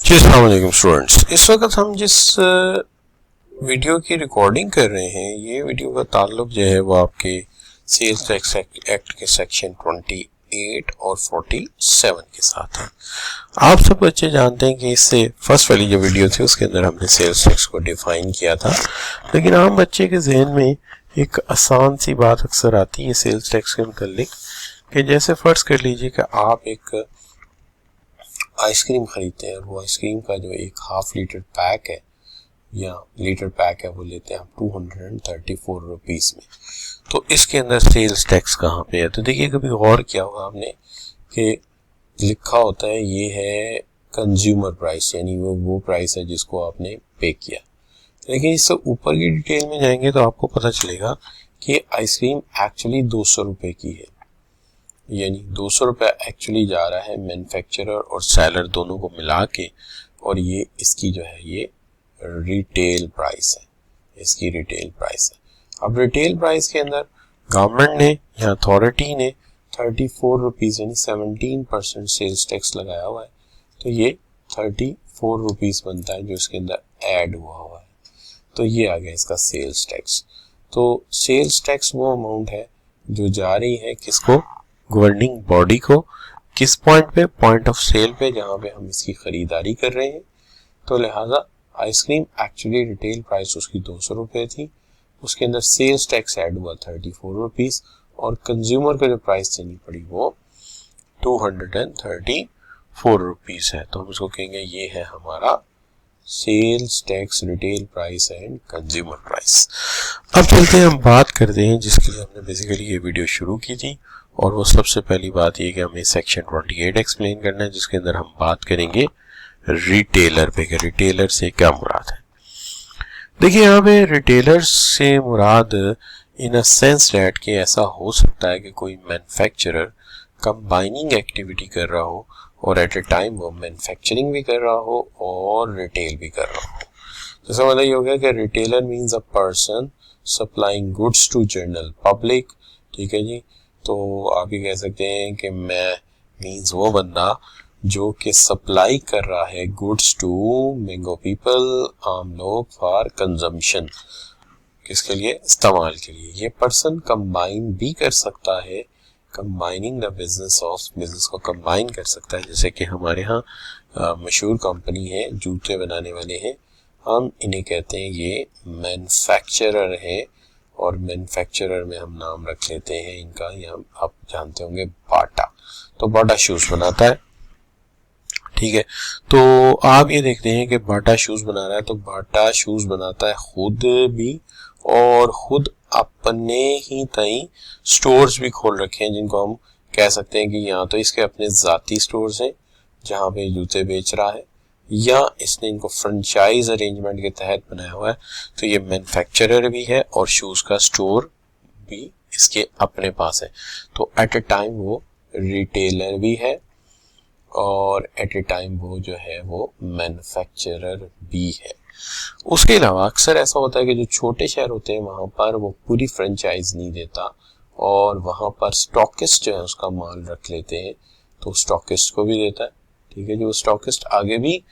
जी अस्सलाम वालेकुम स्टूडेंट्स। इस वक्त हम जिस वीडियो की रिकॉर्डिंग कर रहे हैं, ये वीडियो का ताल्लुक जो है वो आपके सेल्स टैक्स एक्ट के सेक्शन 28 और 47 के साथ है। आप सब बच्चे जानते हैं कि इससे फर्स्ट वाली जो वीडियो थी उसके अंदर हमने सेल्स टैक्स को डिफाइन किया था, लेकिन आम बच्चे के जहन में एक आसान सी बात अक्सर आती है सेल्स टैक्स के मुतालिक कि जैसे फ़र्ज़ कर लीजिए कि आप एक आइसक्रीम खरीदते हैं और वो आइसक्रीम का जो एक हाफ लीटर पैक है या लीटर पैक है वो लेते हैं आप 234 रुपीज़ में। तो इसके अंदर सेल्स टैक्स कहाँ पे है? तो देखिए, कभी गौर किया होगा आपने कि लिखा होता है ये है कंज्यूमर प्राइस, यानी वो प्राइस है जिसको आपने पे किया। लेकिन इससे ऊपर की डिटेल में जाएंगे तो आपको पता चलेगा कि आइसक्रीम एक्चुअली 200 रुपये की है, यानी 200 रुपये एक्चुअली जा रहा है मैन्युफैक्चरर और सेलर दोनों को मिला के, और ये इसकी जो है ये रिटेल प्राइस है, इसकी रिटेल प्राइस है। अब रिटेल प्राइस के अंदर गवर्नमेंट ने या अथॉरिटी ने 34 रुपीज़ यानी 17% सेल्स टैक्स लगाया हुआ है, तो ये 34 रुपीज़ बनता है जो इसके अंदर ऐड हुआ है। तो ये आ गया इसका सेल्स टैक्स। तो सेल्स टैक्स वो अमाउंट है जो जा रही है किसको? गवर्निंग बॉडी को। किस पॉइंट पे? पॉइंट ऑफ सेल पे, जहां पे हम इसकी खरीदारी कर रहे हैं। तो लिहाजा आइसक्रीम एक्चुअली रिटेल प्राइस उसकी 200 रुपये थी, उसके अंदर सेल्स टैक्स ऐड हुआ 34 रुपीज़, और कंज्यूमर को जो प्राइस देनी पड़ी वो 234 रुपीज़ है। तो हम इसको कहेंगे ये है हमारा sales tax, retail price and consumer price. अब चलते हैं, हम बात करते हैं जिसके लिए हमने बेसिकली ये वीडियो शुरू की थी, और वो सबसे पहली बात ये कि हमें सेक्शन 28 एक्सप्लेन करना है, जिसके अंदर हम बात करेंगे रिटेलर पे कि रिटेलर से क्या मुराद है। देखिए, यहाँ पे रिटेलर से मुराद इन अ सेंस दैट कि ऐसा हो सकता है कि कोई मैन्युफैक्चरर कंबाइनिंग एक्टिविटी कर रहा हो और एट ए टाइम वो मैन्युफैक्चरिंग भी कर रहा हो और रिटेल भी कर रहा हो। तो इसका मतलब ये हो गया कि retailer means a person supplying goods to general public. ठीक है जी। तो आप ये कह सकते हैं कि मैं मीन्स वो बंदा जो कि सप्लाई कर रहा है गुड्स टू मैंगो पीपल, आम लोग, फॉर कंजम्पशन, किसके लिए? इस्तेमाल के लिए। ये पर्सन कंबाइन भी कर सकता है, combining the business of, business को कंबाइन कर सकता है। जैसे कि हमारे यहाँ मशहूर कंपनी है, जूते बनाने वाले हैं, हम इन्हें कहते हैं ये मैन्युफैक्चरर है, और मैन्युफैक्चरर में हम नाम रख लेते हैं इनका, यहाँ आप जानते होंगे बाटा। तो बाटा शूज बनाता है। ठीक है, तो आप ये देखते हैं कि बाटा शूज बना रहा है, तो बाटा शूज बनाता है खुद भी, और खुद अपने ही तई स्टोर्स भी खोल रखे हैं, जिनको हम कह सकते हैं कि यहाँ तो इसके अपने जाती स्टोर्स हैं जहाँ पे जूते बेच रहा है, या इसने इनको फ्रेंचाइज अरेंजमेंट के तहत बनाया हुआ है। तो ये मैन्युफैक्चरर भी है और शूज का स्टोर भी इसके अपने पास है। तो एट ए टाइम वो रिटेलर भी है और एट ए टाइम वो जो है वो मैन्युफैक्चरर भी है। उसके अलावा अक्सर ऐसा होता है कि जो छोटे शहर होते हैं वहां पर वो पूरी फ्रेंचाइज नहीं देता, और वहां पर स्टॉकिस्ट जो है उसका माल रख लेते हैं, तो स्टॉकिस्ट को भी देता है। ठीक है, जो स्टॉकिस्ट आगे भी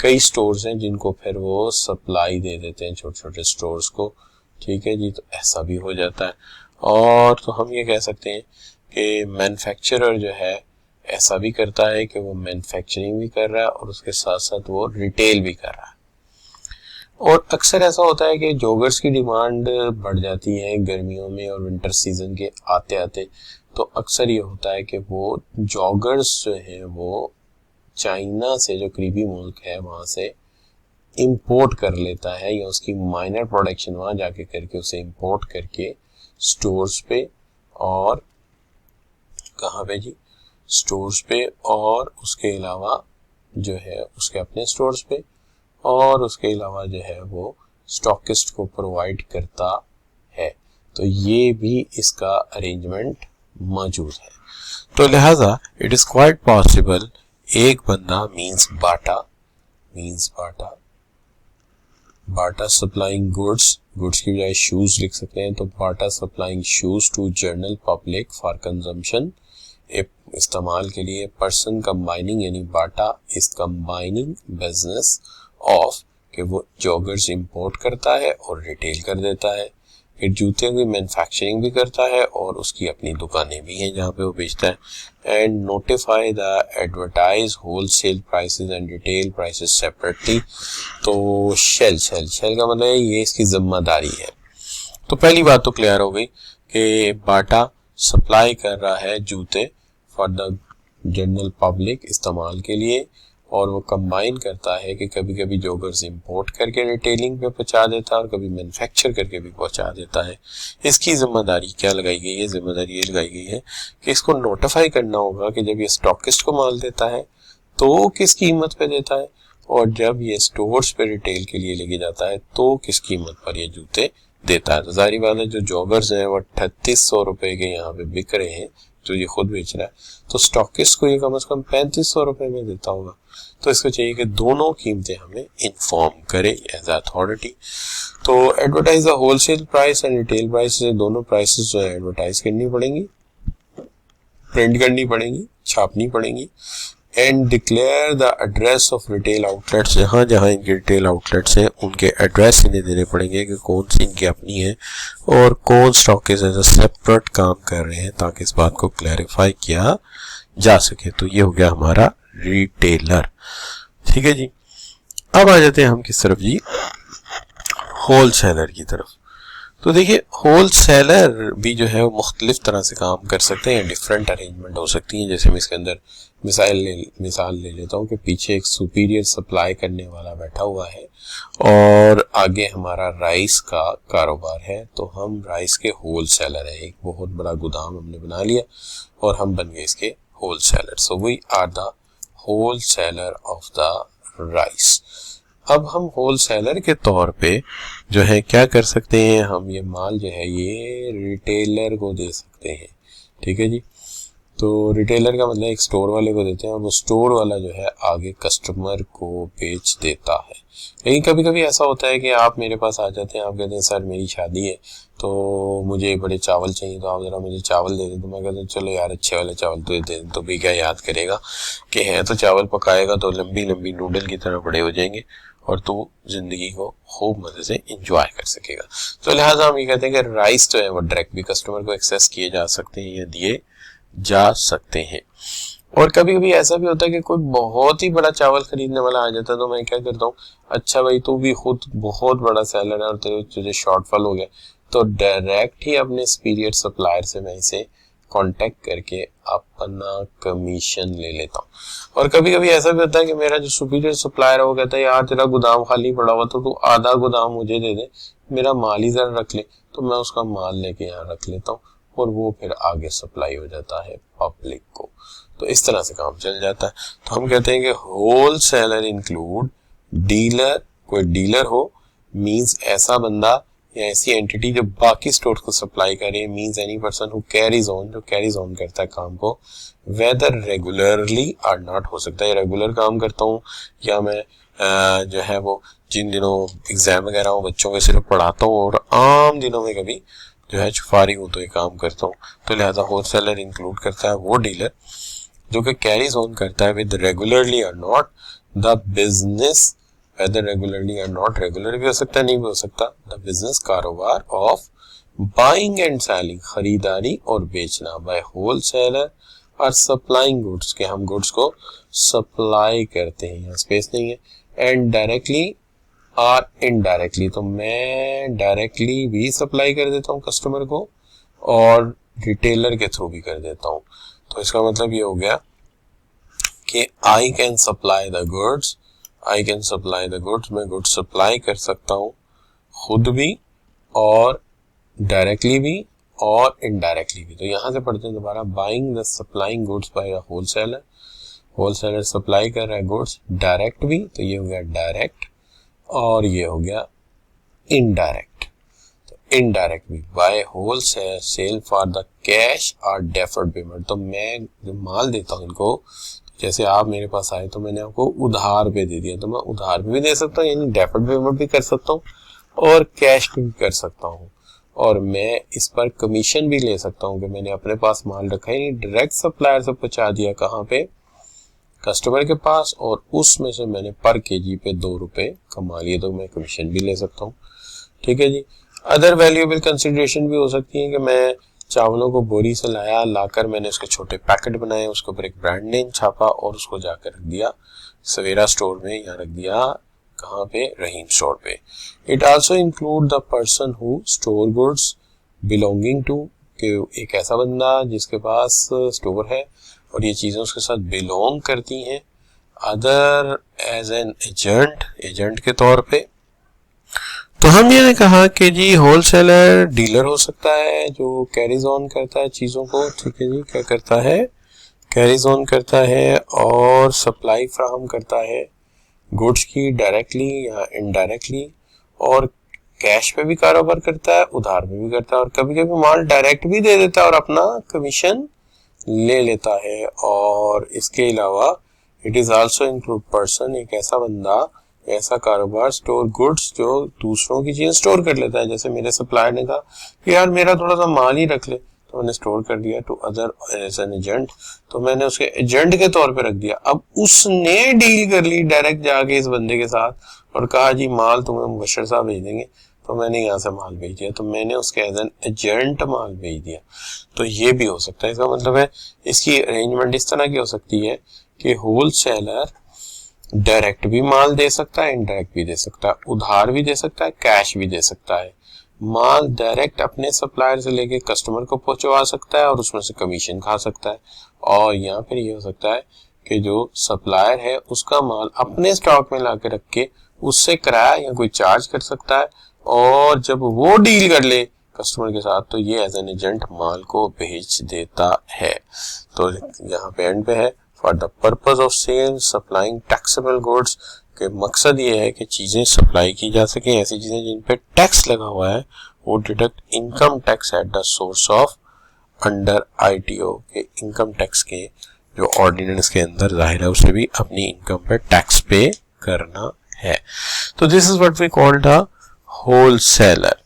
कई स्टोर्स हैं जिनको फिर वो सप्लाई दे देते हैं छोटे छोटे स्टोर्स को। ठीक है जी, तो ऐसा भी हो जाता है। और तो हम ये कह सकते हैं कि मैन्युफैक्चरर जो है ऐसा भी करता है कि वो मैन्युफैक्चरिंग भी कर रहा है और उसके साथ साथ वो रिटेल भी कर रहा है। और अक्सर ऐसा होता है कि जॉगर्स की डिमांड बढ़ जाती है गर्मियों में और विंटर सीजन के आते आते, तो अक्सर ये होता है कि वो जॉगर्स जो हैं वो चाइना से, जो करीबी मुल्क है, वहां से इंपोर्ट कर लेता है, या उसकी माइनर प्रोडक्शन वहां जाके करके उसे इंपोर्ट करके स्टोर्स पे, और कहाँ पे जी? स्टोर्स पे, और उसके अलावा जो है उसके अपने स्टोर्स पे, और उसके अलावा जो है वो स्टॉकिस्ट को प्रोवाइड करता है। तो ये भी इसका अरेंजमेंट मौजूद है। तो लिहाजा इट इज क्वाइट पॉसिबल एक बंदा means Bata Bata supplying goods, goods की बजाय शूज लिख सकते हैं, तो Bata supplying shoes to general public for consumption इस्तेमाल के लिए पर्सन कंबाइनिंग, यानी Bata is combining business of, कि वो जॉगर्स इंपोर्ट करता है और रिटेल कर देता है, फिर जूते की मैन्युफैक्चरिंग भी करता है और उसकी अपनी दुकानें भी हैं जहाँ पे वो बेचता है, and notify the advertise wholesale prices and retail prices separately. तो शेल का मतलब है ये इसकी जिम्मेदारी है। तो पहली बात तो क्लियर हो गई कि बाटा सप्लाई कर रहा है जूते फॉर द जनरल पब्लिक इस्तेमाल के लिए, और वो कंबाइन करता है कि कभी कभी जॉगर्स इंपोर्ट करके रिटेलिंग पे पहुंचा देता है और कभी मैन्युफैक्चर करके भी पहुंचा देता है। इसकी जिम्मेदारी क्या लगाई गई है? जिम्मेदारी ये लगाई गई है कि इसको नोटिफाई करना होगा कि जब ये स्टॉकिस्ट को माल देता है तो किस कीमत पे देता है, और जब ये स्टोर्स पे रिटेल के लिए लेके जाता है तो किस कीमत पर ये जूते देता है। तो जाहिर बात है जो जॉगर्स हैं वो 3800 रुपए के यहाँ पे बिक रहे हैं, जो ये खुद बेच रहा है, तो स्टॉकिस्ट को ये कम से कम 3500 रुपए में देता होगा। तो इसको चाहिए कि दोनों कीमतें हमें इन्फॉर्म करे एज अथॉरिटी। तो advertise the wholesale price and retail price, दोनों प्राइसेस जो है एडवर्टाइज करनी पड़ेंगी, प्रिंट करनी पड़ेंगी, छापनी पड़ेंगी, and declare the address of retail outlets, जहाँ जहाँ इनके रिटेल आउटलेट्स हैं उनके एड्रेस इन्हें देने पड़ेंगे कि कौन सी इनकी अपनी है और कौन स्टॉकिस्ट एज अ सेपरेट काम कर रहे हैं, ताकि इस बात को क्लैरिफाई किया जा सके। तो ये हो गया हमारा रिटेलर। ठीक है जी, अब आ जाते हैं हम किस तरफ जी? होलसेलर की तरफ। तो देखिए होलसेलर भी जो है वो मुख्तलिफ तरह से काम कर सकते हैं, डिफरेंट अरेंजमेंट हो सकती हैं। जैसे मैं इसके अंदर मिसाल ले लेता हूँ कि पीछे एक सुपीरियर सप्लाई करने वाला बैठा हुआ है और आगे हमारा राइस का कारोबार है, तो हम राइस के होलसेलर हैं। एक बहुत बड़ा गोदाम हमने बना लिया और हम बन गए इसके wholesaler. So we are the wholesaler of the rice. अब हम होलसेलर के तौर पे जो है क्या कर सकते हैं, हम ये माल जो है ये रिटेलर को दे सकते हैं। ठीक है जी, तो रिटेलर का मतलब एक स्टोर वाले को देते हैं और वो स्टोर वाला जो है आगे कस्टमर को बेच देता है। लेकिन कभी कभी ऐसा होता है कि आप मेरे पास आ जाते हैं, आप कहते हैं सर मेरी शादी है तो मुझे बड़े चावल चाहिए, तो आप जरा मुझे चावल दे दें। तो मैं कहता हूँ चलो यार अच्छे वाले चावल तो दे दें, तो भी क्या याद करेगा कि है तो चावल पकाएगा तो लंबी लंबी नूडल की तरह बड़े हो जाएंगे और तू जिंदगी को खूब मजे से एंजॉय कर सकेगा। तो लिहाजा हम ये कहते हैं कि राइस जो है वो डायरेक्ट भी कस्टमर को एक्सेस किए जा सकते हैं या दिए जा सकते हैं। और कभी कभी ऐसा भी होता है कि कोई बहुत ही बड़ा चावल खरीदने वाला आ जाता है, तो मैं क्या करता हूँ, अच्छा भाई तू भी खुद बहुत बड़ा सेलर है और तुझे शॉर्टफॉल हो गया, तो डायरेक्ट ही अपने सुपीरियर सप्लायर से मैं इसे कांटेक्ट करके अपना कमीशन ले लेता हूँ। और कभी कभी ऐसा भी होता है कि मेरा जो सुपीरियर सप्लायर है वो कहता है यार तेरा गोदाम खाली पड़ा हुआ तो तू आधा गोदाम मुझे दे दे, मेरा माल ही जरा रख ले, तो मैं उसका माल लेके यहाँ रख लेता हूँ और वो फिर आगे सप्लाई हो जाता है पब्लिक को। तो इस तरह से काम चल जाता है। तो हम कहते हैं कि होल सेलर इंक्लूड डीलर, कोई डीलर हो मींस ऐसा बंदा या ऐसी एंटिटी जो बाकी स्टोर को सप्लाई करे, means any person who carries on, जो कैरीज ऑन करता है काम को, वेदर रेगुलरली और नॉट, हो सकता है रेगुलर काम करता हूँ या मैं जो है वो जिन दिनों एग्जाम वगैरह हो बच्चों के सिर्फ पढ़ाता हूँ और आम दिनों में कभी जो है फारिग हूँ तो ये काम करता हूँ। तो लिहाजा होलसेलर इंक्लूड करता है वो डीलर जो कि कैरीज ऑन करता है with regularly or not the business, whether regularly or not, regular भी हो सकता है नहीं भी हो सकता, द बिजनेस कारोबार ऑफ बाइंग एंड सेलिंग, खरीदारी और बेचना, by wholesaler or supplying goods, के हम गुड्स को सप्लाई करते हैं, यहाँ स्पेस नहीं है, एंड डायरेक्टली और इनडायरेक्टली, तो मैं डायरेक्टली भी सप्लाई कर देता हूँ कस्टमर को और रिटेलर के थ्रू भी कर देता हूँ। तो इसका मतलब ये हो गया कि I can supply the goods, I can supply the goods, मैं गुड्स सप्लाई कर सकता हूँ खुद भी और डायरेक्टली भी और इनडायरेक्टली भी। तो यहाँ से पढ़ते हैं दोबारा, buying the supplying goods by a wholesaler, wholesaler supply कर रहा है गुड्स डायरेक्ट भी, तो ये हो गया डायरेक्ट और ये हो गया इनडायरेक्ट। तो इनडायरेक्ट भी by wholesale for the cash or deferred payment, तो मैं जो माल देता हूँ इनको, जैसे आप मेरे पास आए तो मैंने आपको उधार पे दे दिया, तो मैं उधार पे भी दे सकता हूँ यानी डेफर्ड पेमेंट भी कर सकता हूँ और कैश पे भी कर सकता हूँ। और मैं इस पर कमीशन भी ले सकता हूँ कि मैंने अपने पास माल रखा ही नहीं, डायरेक्ट सप्लायर से पहुंचा दिया कहाँ पे, कस्टमर के पास, और उसमें से मैंने पर केजी पे 2 रुपए कमा लिए, तो मैं कमीशन भी ले सकता हूँ। ठीक है जी। अदर वैल्यूएबल कंसिडरेशन भी हो सकती है कि मैं चावलों को बोरी से लाकर मैंने उसके छोटे पैकेट बनाए, उसके ऊपर एक ब्रांड नेम छापा और उसको जाकर रख दिया सवेरा स्टोर में, या रख दिया कहाँ पे, रहीम स्टोर पे। It also include the person who store goods belonging to, कि एक ऐसा बंदा जिसके पास स्टोर है और ये चीजें उसके साथ बिलोंग करती हैं। अदर एज एन एजेंट के तौर पे। तो हम ये कहा कि जी होलसेलर डीलर हो सकता है जो कैरीज ऑन करता है चीजों को। ठीक है जी, क्या करता है, कैरीज ऑन करता है और सप्लाई फ्राहम करता है गुड्स की डायरेक्टली या इनडायरेक्टली, और कैश पे भी कारोबार करता है, उधार में भी करता है, और कभी कभी माल डायरेक्ट भी दे देता है और अपना कमीशन ले लेता है। और इसके अलावा it is also include person, एक ऐसा बंदा, ऐसा कारोबार, स्टोर गुड्स, जो दूसरों की चीजें स्टोर कर लेता है। जैसे मेरे सप्लायर ने कहा कि यार मेरा थोड़ा सा माल ही रख ले, तो मैंने स्टोर कर दिया to other as an agent, तो मैंने उसके एजेंट के तौर पे रख दिया। अब उसने डील कर ली डायरेक्ट जाके इस बंदे के साथ और कहा जी माल तुम्हें मुबशर साहब भेज देंगे, तो मैंने यहाँ से माल भेज दिया, तो मैंने उसके एज एन एजेंट माल भेज दिया। तो ये भी हो सकता है। इसका मतलब है इसकी अरेंजमेंट इस तरह की हो सकती है कि होलसेलर डायरेक्ट भी माल दे सकता है, इनडायरेक्ट भी दे सकता है, उधार भी दे सकता है, कैश भी दे सकता है। माल डायरेक्ट अपने सप्लायर से लेके कस्टमर को पहुंचवा सकता है और उसमें से कमीशन खा सकता है। और यहाँ पर ये हो सकता है कि जो सप्लायर है उसका माल अपने स्टॉक में लाके रख के उससे किराया या कोई चार्ज कर सकता है, और जब वो डील कर ले कस्टमर के साथ तो ये एज एन एजेंट माल को भेज देता है। तो यहाँ पे एंड पे है for the purpose of sale supplying taxable goods, के मकसद ये है कि चीजें सप्लाई की जा सके, ऐसी चीजें जिन पे टैक्स लगा हुआ है, वो deduct income tax at the source of under ITO, के इनकम टैक्स के जो ऑर्डिनेंस के अंदर जाहिर है उसे भी अपनी इनकम पे टैक्स पे करना है। तो this is what we called the wholesaler.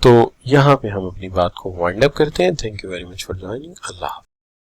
तो यहाँ पे हम अपनी बात को वाइंड अप करते हैं। Thank you very much for joining. Allah.